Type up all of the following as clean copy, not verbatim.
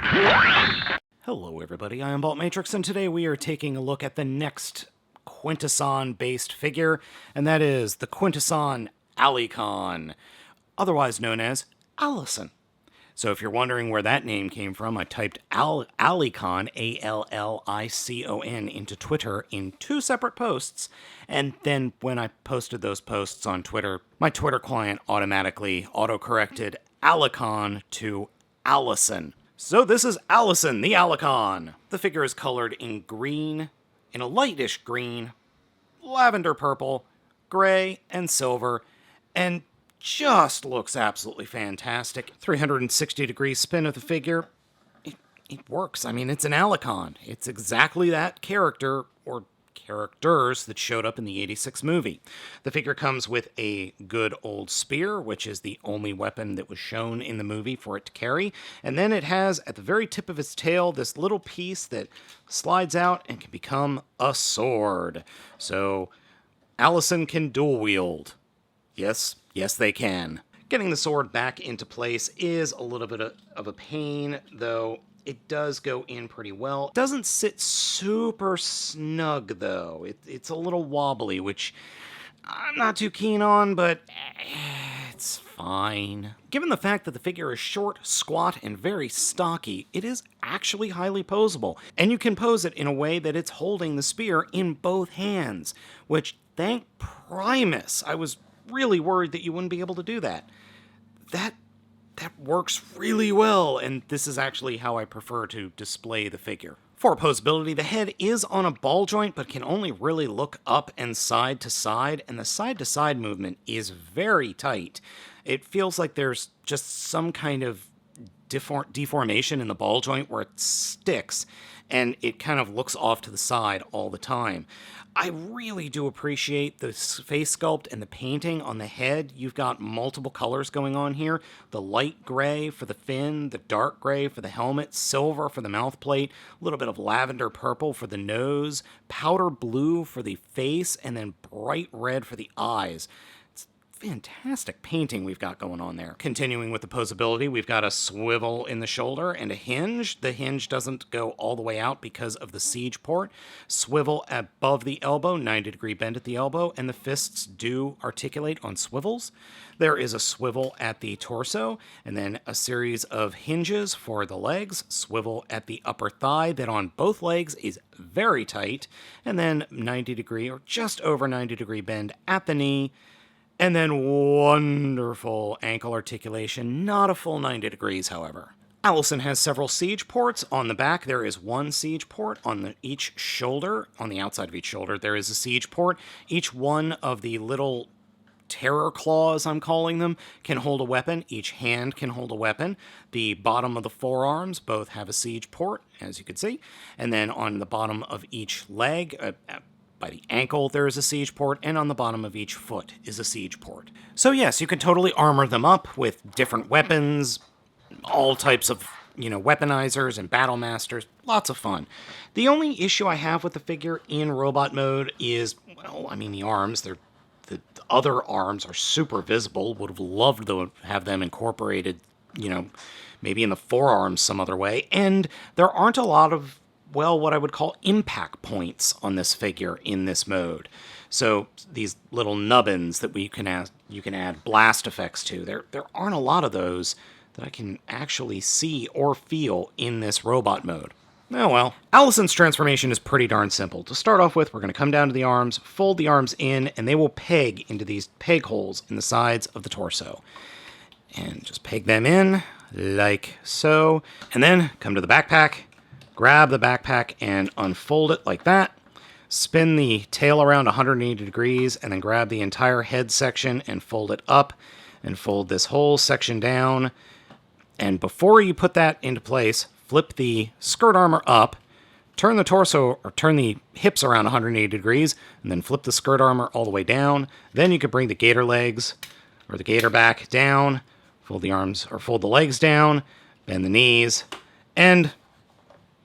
Hello everybody, I am Baltmatrix, and today we are taking a look at the next Quintesson-based figure, and that is the Quintesson ALLICON, otherwise known as Allison. So if you're wondering where that name came from, I typed ALLICON, A-L-L-I-C-O-N, into Twitter in 2 separate posts, and then when I posted those posts on Twitter, my Twitter client automatically auto-corrected ALLICON to Allison. So this is Allison, the ALLICON. The figure is colored in green, in a lightish green, lavender purple, gray, and silver, and just looks absolutely fantastic. 360-degree spin of the figure. It works. I mean, it's an ALLICON. It's exactly that character, or characters, that showed up in the '86 movie. The figure comes with a good old spear, which is the only weapon that was shown in the movie for it to carry. And then it has, at the very tip of its tail, this little piece that slides out and can become a sword. So, Allison can dual wield. Yes, they can. Getting the sword back into place is a little bit of a pain, though it does go in pretty well. It doesn't sit super snug, though. It's a little wobbly, which I'm not too keen on, but it's fine. Given the fact that the figure is short, squat, and very stocky, it is actually highly posable, and you can pose it in a way that it's holding the spear in both hands, which, thank Primus, I was really worried that you wouldn't be able to do that. That works really well, and this is actually how I prefer to display the figure. For posability, the head is on a ball joint, but can only really look up and side to side, and the side-to-side movement is very tight. It feels like there's just some kind of deformation in the ball joint where it sticks, and it kind of looks off to the side all the time. I really do appreciate the face sculpt and the painting on the head. You've got multiple colors going on here. The light gray for the fin, the dark gray for the helmet, silver for the mouth plate, a little bit of lavender purple for the nose, powder blue for the face, and then bright red for the eyes. Fantastic painting we've got going on there. Continuing with the posability, we've got a swivel in the shoulder and a hinge. The hinge doesn't go all the way out because of the siege port. Swivel above the elbow, 90-degree bend at the elbow, and the fists do articulate on swivels. There is a swivel at the torso, and then a series of hinges for the legs, swivel at the upper thigh that on both legs is very tight, and then 90-degree or just over 90-degree bend at the knee, and then wonderful ankle articulation, not a full 90 degrees, however. Allison has several siege ports. On the back, there is one siege port. On each shoulder, on the outside of each shoulder, there is a siege port. Each one of the little terror claws, I'm calling them, can hold a weapon. Each hand can hold a weapon. The bottom of the forearms both have a siege port, as you can see. And then on the bottom of each leg, by the ankle, there is a siege port, and on the bottom of each foot is a siege port. So yes, you can totally armor them up with different weapons, all types of, weaponizers and battle masters. Lots of fun. The only issue I have with the figure in robot mode is, the arms. The other arms are super visible. Would have loved to have them incorporated, maybe in the forearms some other way. And there aren't a lot of what I would call impact points on this figure in this mode. So these little nubbins that you can add blast effects to, there aren't a lot of those that I can actually see or feel in this robot mode. Oh well. Allison's transformation is pretty darn simple. To start off with, we're going to come down to the arms, fold the arms in, and they will peg into these peg holes in the sides of the torso. And just peg them in, like so. And then come to the backpack, grab the backpack and unfold it like that. Spin the tail around 180 degrees and then grab the entire head section and fold it up and fold this whole section down. And before you put that into place, flip the skirt armor up, turn the torso or turn the hips around 180 degrees, and then flip the skirt armor all the way down. Then you can bring the gator legs or the gator back down, fold the arms or fold the legs down, bend the knees, and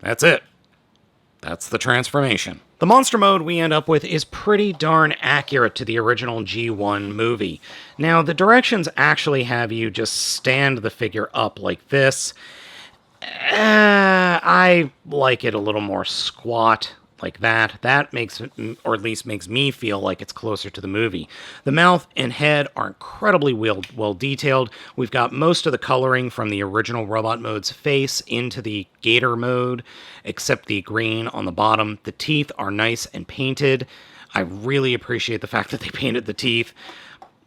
that's it. That's the transformation. The monster mode we end up with is pretty darn accurate to the original G1 movie. Now, the directions actually have you just stand the figure up like this. I like it a little more squat, like that. That makes it, or at least makes me feel like it's closer to the movie. The mouth and head are incredibly well detailed. We've got most of the coloring from the original Robot Mode's face into the Gator mode, except the green on the bottom. The teeth are nice and painted. I really appreciate the fact that they painted the teeth.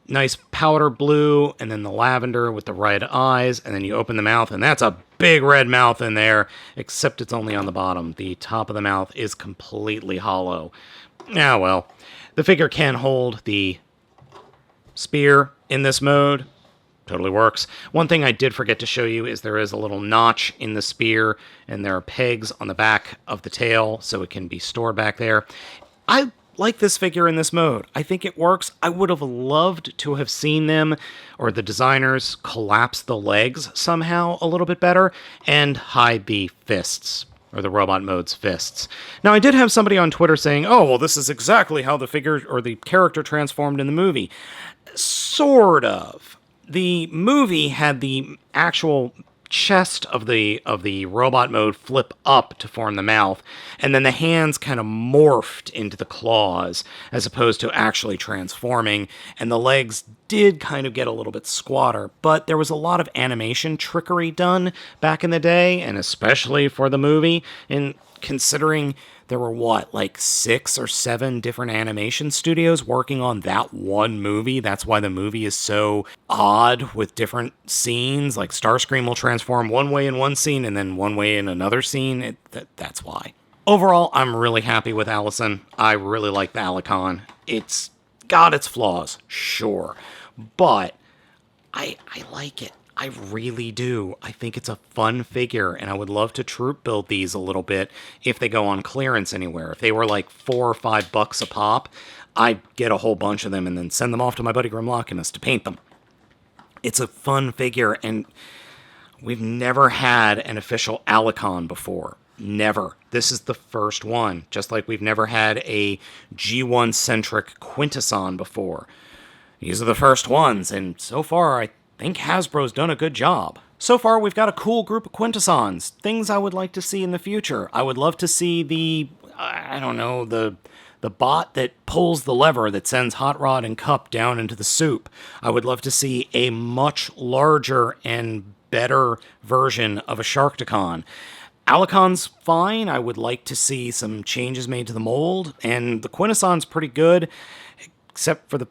Nice powder blue, and then the lavender with the red eyes, and then you open the mouth, and that's a big red mouth in there, except it's only on the bottom. The top of the mouth is completely hollow. Ah, well. The figure can hold the spear in this mode. Totally works. One thing I did forget to show you is there is a little notch in the spear, and there are pegs on the back of the tail, so it can be stored back there. I like this figure in this mode. I think it works. I would have loved to have seen them, or the designers, collapse the legs somehow a little bit better and hide the fists, or the Robot Mode's fists. Now, I did have somebody on Twitter saying, oh, well, this is exactly how the figure or the character transformed in the movie. Sort of. The movie had the actual chest of the Robot Mode flip up to form the mouth, and then the hands kind of morphed into the claws as opposed to actually transforming, and the legs did kind of get a little bit squatter, but there was a lot of animation trickery done back in the day, and especially for the movie, and considering there were, like 6 or 7 different animation studios working on that one movie. That's why the movie is so odd with different scenes. Like Starscream will transform one way in one scene and then one way in another scene. That's why. Overall, I'm really happy with Allison. I really like the ALLICON. It's got its flaws, sure, but I like it. I really do. I think it's a fun figure, and I would love to troop build these a little bit if they go on clearance anywhere. If they were like $4 or $5 a pop, I'd get a whole bunch of them and then send them off to my buddy Grimlockinus to paint them. It's a fun figure, and we've never had an official ALLICON before. Never. This is the first one, just like we've never had a G1-centric Quintesson before. These are the first ones, and so far, I think Hasbro's done a good job. So far, we've got a cool group of Quintessons, things I would like to see in the future. I would love to see the bot that pulls the lever that sends Hot Rod and Cup down into the soup. I would love to see a much larger and better version of a Sharkticon. ALLICON's fine. I would like to see some changes made to the mold, and the Quintesson's pretty good, except for the,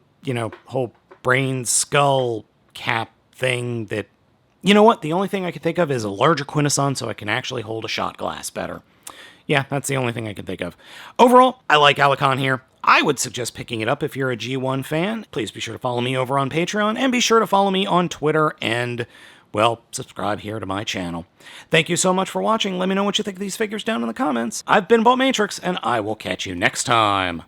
whole brain skull cap thing that, you know what, the only thing I can think of is a larger Quintesson so I can actually hold a shot glass better. Yeah, that's the only thing I can think of. Overall, I like ALLICON here. I would suggest picking it up if you're a G1 fan. Please be sure to follow me over on Patreon, and be sure to follow me on Twitter, and, well, subscribe here to my channel. Thank you so much for watching. Let me know what you think of these figures down in the comments. I've been Baltmatrix, and I will catch you next time.